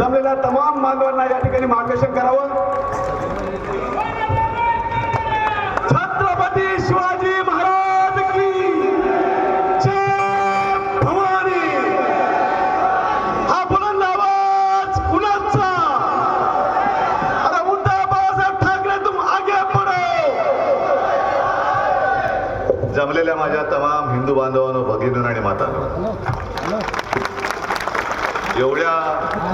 जमलेल्या तमाम बांधवांना या ठिकाणी मार्गदर्शन करावं. छत्रपती शिवाजी महाराज की जय भवानी. हा बुलंद आवाज कुणाचा? अरे उद्धव बाळासाहेब ठाकरे तुम आगे बढ़ो. जमलेल्या माझ्या तमाम हिंदू बांधवांनो, भगिनींनो आणि मातांनो, एवढ्या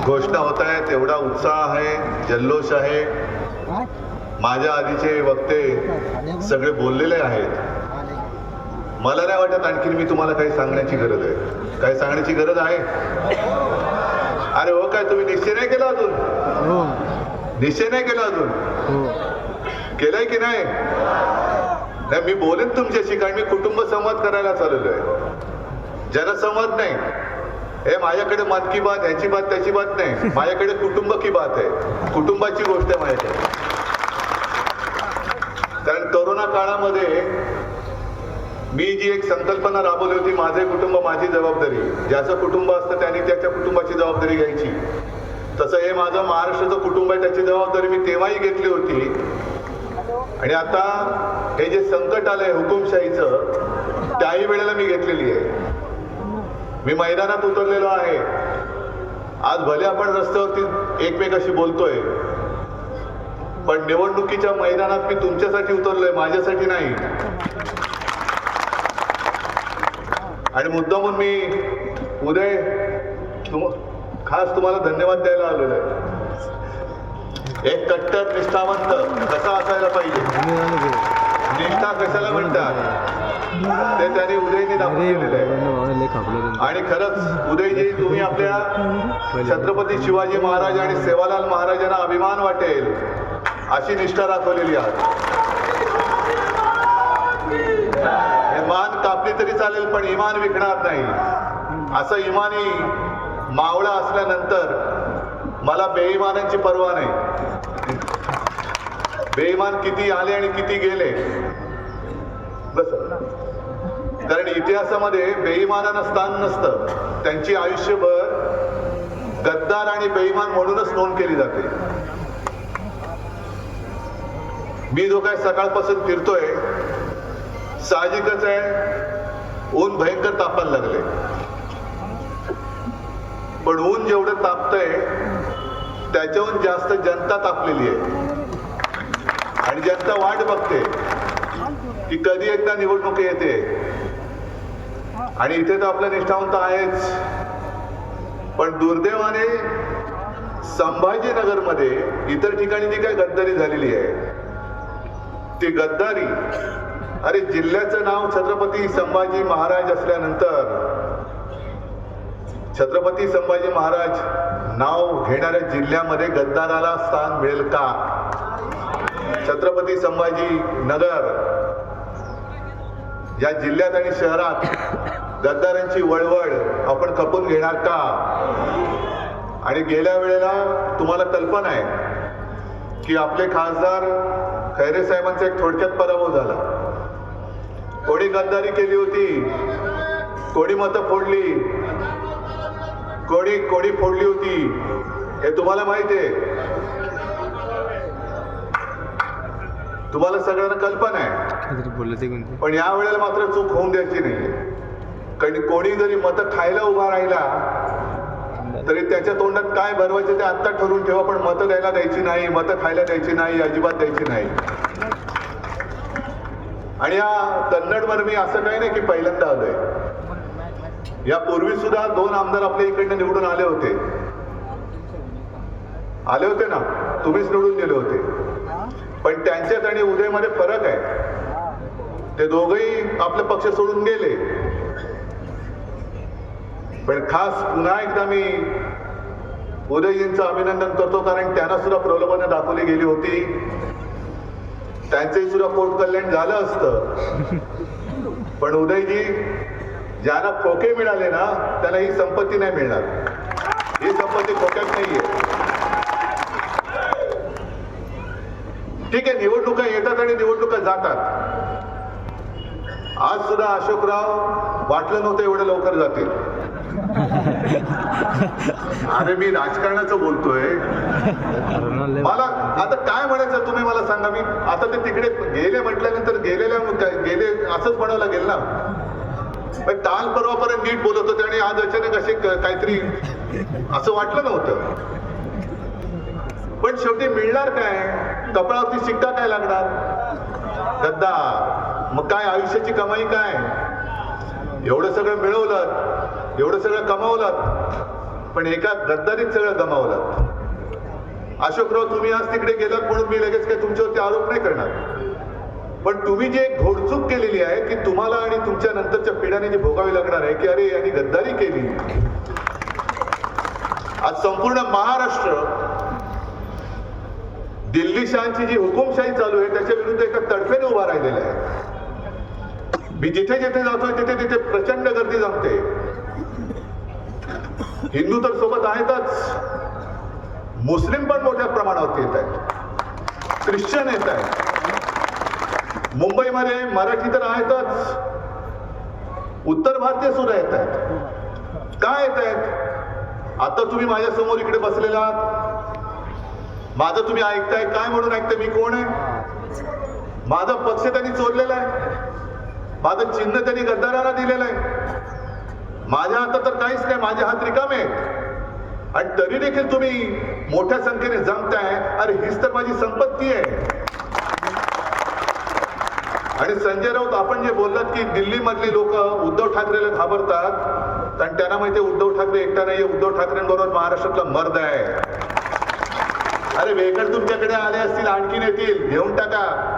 घोषणा होत आहेत, एवढा उत्साह आहे, जल्लोष आहे. माझ्या आधीचे वक्ते सगळे बोललेले आहेत. मला नाही वाटत आणखी मी तुम्हाला काही सांगण्याची गरज आहे. काही सांगण्याची गरज आहे? अरे हो, काय तुम्ही निश्चय नाही केला अजून? निश्चय नाही केला अजून? केलाय की नाही? नाही, मी बोलेन तुमच्याशी, कारण मी कुटुंब संवाद करायला चाललेलो आहे, जनसंवाद नाही. हे माझ्याकडे मन की बात, ह्याची बात, त्याची बात नाही. माझ्याकडे कुटुंब की बात आहे, कुटुंबाची गोष्ट आहे माझ्याकडे. कारण कोरोना काळामध्ये मी जी एक संकल्पना राबवली होती, माझे कुटुंब माझी जबाबदारी, ज्याचं कुटुंब असतं त्यांनी त्याच्या कुटुंबाची जबाबदारी घ्यायची, तसं हे माझं महाराष्ट्राचं कुटुंब आहे, त्याची जबाबदारी मी तेव्हाही घेतली होती. आणि आता हे जे संकट आलंय हुकुमशाहीचं, त्याही वेळेला मी घेतलेली आहे. मी मैदानात उतरलेलो आहे. आज भले आपण रस्त्यावरती एकमेकाशी बोलतोय, पण निवडणुकीच्या मैदानात मी तुमच्यासाठी उतरलोय, माझ्यासाठी नाही. आणि मुद्दामून मी उदय खास तुम्हाला धन्यवाद द्यायला आलेलो आहे. एक कट्टर निष्ठावंत कसा असायला पाहिजे, निष्ठा कशाला म्हणतात, ते त्यांनी उदयनी दाखवून दिलेलं आहे. आणि खरंच उदयजी, तुम्ही आपल्या छत्रपती शिवाजी महाराज आणि सेवालाल महाराजांना अभिमान वाटेल अशी निष्ठा दाखवलेली आहे. मान कापली तरी चालेल, पण इमान विकणार नाही. असं इमानी मावळा असल्यानंतर मला बेईमानांची पर्वा नाही. बेईमान किती आले आणि किती गेले, बस. कारण इतिहासामध्ये बेईमानांना स्थान नसतं. त्यांची आयुष्यभर गद्दार आणि बेईमान म्हणूनच नोंद केली जाते. मी जो काय सकाळपासून फिरतोय, साहजिकच आहे ऊन भयंकर तापायला लागले. पण ऊन जेवढं तापतंय त्याच्याहून जास्त जनता तापलेली आहे. आणि जनता वाट बघते की कधी एकदा निवडणूक येते. आणि इथे तर आपलं निष्ठावंत आहेच, पण दुर्दैवाने संभाजीनगरमध्ये इतर ठिकाणी जी काही गद्दारी झालेली आहे, ती गद्दारी, अरे जिल्ह्याचं नाव छत्रपती संभाजी महाराज असल्यानंतर छत्रपती संभाजी महाराज नाव घेणाऱ्या जिल्ह्यामध्ये गद्दाराला स्थान मिळेल का? छत्रपती संभाजी नगर या जिल्ह्यात आणि शहरात गद्दारांची वळवळ आपण खपून घेणार का? आणि गेल्या वेळेला तुम्हाला कल्पना आहे की आपले खासदार खैरे साहेबांचा एक थोडक्यात पराभव झाला. कोणी गद्दारी केली होती, कोणी मतं फोडली, कोणी फोडली होती, हे तुम्हाला माहिती आहे. तुम्हाला सगळ्यांना कल्पना आहे. पण या वेळेला मात्र चूक होऊन द्यायची नाही. कारण कोणी जरी मतं खायला उभा राहिला तरी त्याच्या तोंडात काय भरवायचं ते आत्ता ठरवून ठेवा, पण मतं द्यायला द्यायची नाही, मतं खायला द्यायची नाही, अजिबात द्यायची नाही. आणि या कन्नडवर मी असं काही नाही की पहिल्यांदा आलोय. यापूर्वी सुद्धा 2 आमदार आपल्या इकडनं निवडून आले होते ना, तुम्हीच निवडून गेले होते. पण त्यांच्यात आणि उदयमध्ये फरक आहे. ते दोघंही आपले पक्ष सोडून गेले. पण खास पुन्हा एकदा मी उदयजींचं अभिनंदन करतो, कारण त्यांना सुद्धा प्रलोभनं दाखवली गेली होती. त्यांचंही सुद्धा पोट कल्याण झालं असतं. पण उदयजी, ज्यांना खोके मिळाले ना त्याला ही संपत्ती नाही मिळणार. ही संपत्ती खोक्यात नाहीये. ठीक आहे, निवडणुका येतात आणि निवडणुका जातात. आज सुद्धा अशोकराव वाटलं नव्हतं एवढं लवकर जातील. अरे मी राजकारणाचं बोलतोय. मला आता काय म्हणायचं तुम्ही मला सांगा. मी आता ते तिकडे गेले म्हटल्यानंतर गेले असंच म्हणावं लागेल ना. काल परवापर्यंत नीट बोलत होते आणि आज अचानक असे काहीतरी असं वाटलं नव्हतं. पण शेवटी मिळणार काय? कपाळावरती शिक्का काय लागणार? गद्दार. मग काय आयुष्याची कमाई काय? एवढं सगळं मिळवलं, एवढं सगळं कमावलं, पण एका गद्दारीत सगळं गमावलं. अशोकराव, तुम्ही आज तिकडे गेलात म्हणून मी लगेच काही तुमच्यावरती आरोप नाही करणार. पण तुम्ही जे घोडचूक केलेली आहे की तुम्हाला आणि तुमच्या नंतरच्या पिढ्यांनी जी भोगावी लागणार आहे की अरे यांनी गद्दारी केली. आज संपूर्ण महाराष्ट्र दिल्ली शाहची जी हुकुमशाही चालू आहे त्याच्या विरुद्ध एका तडफेने उभा राहिलेला आहे. मी जिथे जिथे जातोय तिथे तिथे प्रचंड गर्दी जमते. हिंदू तर सोबत आहेतच, मुस्लिम पण मोठ्या प्रमाणावरती येत आहेत, ख्रिश्चन येत आहेत. मुंबईमध्ये मराठी तर आहेतच, उत्तर भारतीय सुद्धा येत आहेत. काय येत आहेत? आता तुम्ही माझ्या समोर इकडे बसलेला आहात, माझं तुम्ही ऐकताय. काय म्हणून ऐकताय? मी कोण आहे? माझा पक्ष त्यांनी चोरलेला आहे, माझं चिन्ह त्यांनी गद्दाराला दिलेलं आहे. माझ्या हातात तर काहीच नाही, माझे हात रिकामे आहेत. आणि तरी देखील तुम्ही मोठ्या संख्येने जमताय. अरे हीच तर माझी संपत्ती आहे. आणि संजय राऊत, आपण जे बोललात की दिल्ली मधली लोक उद्धव ठाकरेला घाबरतात आणि त्यांना माहिती उद्धव ठाकरे एकटा नाहीये, उद्धव ठाकरेंबरोबर महाराष्ट्रातला मर्द आहे. अरे वेगळ तुमच्याकडे आले असतील, आणखीन येतील, घेऊन टाका.